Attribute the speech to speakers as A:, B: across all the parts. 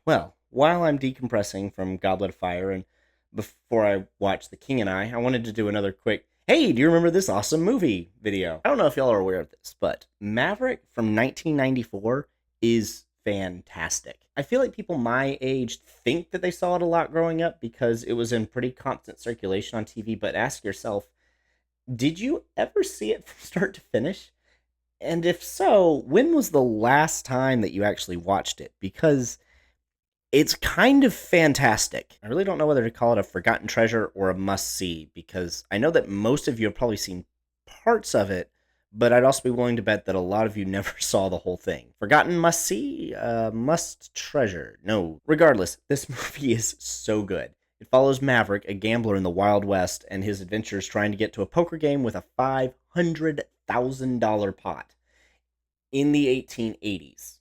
A: Well, while I'm decompressing from Goblet of Fire and before I watch The King and I wanted to do another quick, hey, do you remember this awesome movie video? I don't know if y'all are aware of this, but Maverick from 1994 is fantastic. I feel like people my age think that they saw it a lot growing up because it was in pretty constant circulation on TV, but ask yourself, did you ever see it from start to finish? And if so, when was the last time that you actually watched it? Because it's kind of fantastic. I really don't know whether to call it a forgotten treasure or a must see because I know that most of you have probably seen parts of it, but I'd also be willing to bet that a lot of you never saw the whole thing. Forgotten must see, must treasure. No. Regardless, this movie is so good. It follows Maverick, a gambler in the Wild West, and his adventures trying to get to a poker game with a $500,000 pot in the 1880s,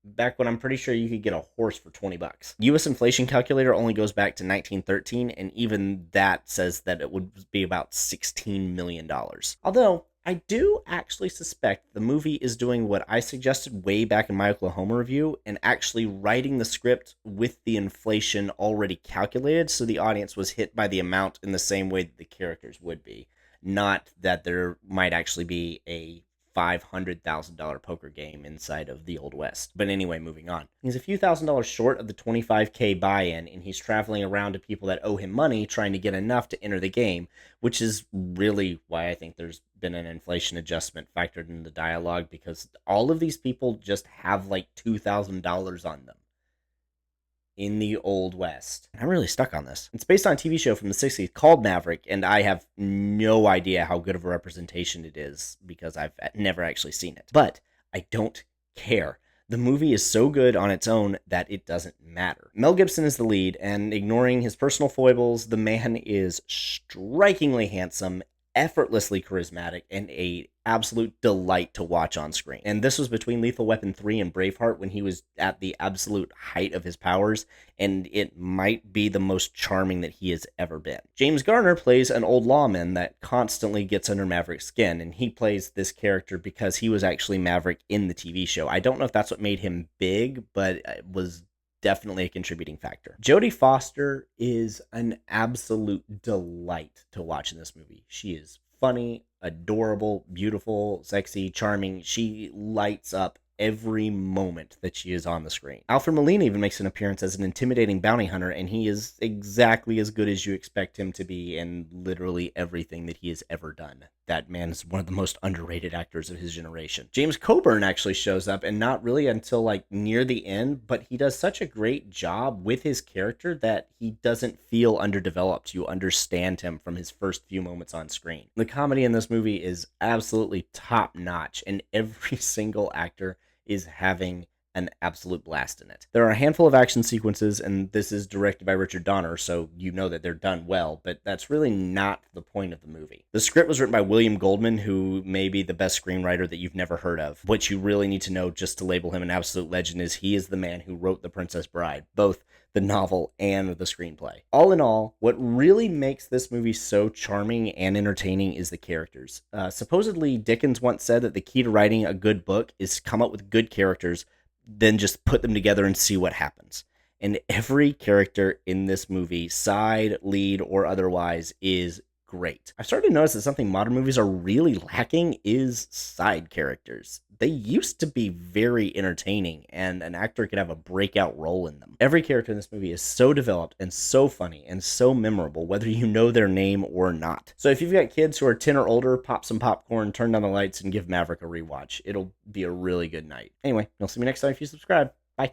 A: back when I'm pretty sure you could get a horse for 20 bucks. US inflation calculator only goes back to 1913, and even that says that it would be about $16 million. Although, I do actually suspect the movie is doing what I suggested way back in my Oklahoma review and actually writing the script with the inflation already calculated so the audience was hit by the amount in the same way that the characters would be. Not that there might actually be a $500,000 poker game inside of the Old West. But anyway, moving on. He's a few $1,000s short of the 25K buy-in, and he's traveling around to people that owe him money trying to get enough to enter the game, which is really why I think there's been an inflation adjustment factored in the dialogue, because all of these people just have like $2,000 on them in the Old West. I'm really stuck on this. It's based on a TV show from the 60s called Maverick, and I have no idea how good of a representation it is because I've never actually seen it. But I don't care. The movie is so good on its own that it doesn't matter. Mel Gibson is the lead, and ignoring his personal foibles, the man is strikingly handsome, effortlessly charismatic, and a absolute delight to watch on screen. And this was between Lethal Weapon 3 and Braveheart when he was at the absolute height of his powers, and it might be the most charming that he has ever been. James Garner plays an old lawman that constantly gets under Maverick's skin, and he plays this character because he was actually Maverick in the TV show. I don't know if that's what made him big, but it was definitely a contributing factor. Jodie Foster is an absolute delight to watch in this movie. She is funny, adorable, beautiful, sexy, charming. She lights up every moment that she is on the screen. Alfred Molina even makes an appearance as an intimidating bounty hunter, and he is exactly as good as you expect him to be in literally everything that he has ever done. That man is one of the most underrated actors of his generation. James Coburn actually shows up, and not really until like near the end, but he does such a great job with his character that he doesn't feel underdeveloped. You understand him from his first few moments on screen. The comedy in this movie is absolutely top notch, and every single actor is having an absolute blast in it. There are a handful of action sequences, and this is directed by Richard Donner, so you know that they're done well, but that's really not the point of the movie. The script was written by William Goldman, who may be the best screenwriter that you've never heard of. What you really need to know just to label him an absolute legend is he is the man who wrote The Princess Bride, both the novel and the screenplay. All in all, what really makes this movie so charming and entertaining is the characters. Supposedly, Dickens once said that the key to writing a good book is to come up with good characters, then just put them together and see what happens. And every character in this movie, side, lead, or otherwise, is great. I've started to notice that something modern movies are really lacking is side characters. They used to be very entertaining, and an actor could have a breakout role in them. Every character in this movie is so developed and so funny and so memorable, whether you know their name or not. So if you've got kids who are 10 or older, pop some popcorn, turn down the lights, and give Maverick a rewatch. It'll be a really good night. Anyway, you'll see me next time if you subscribe. Bye.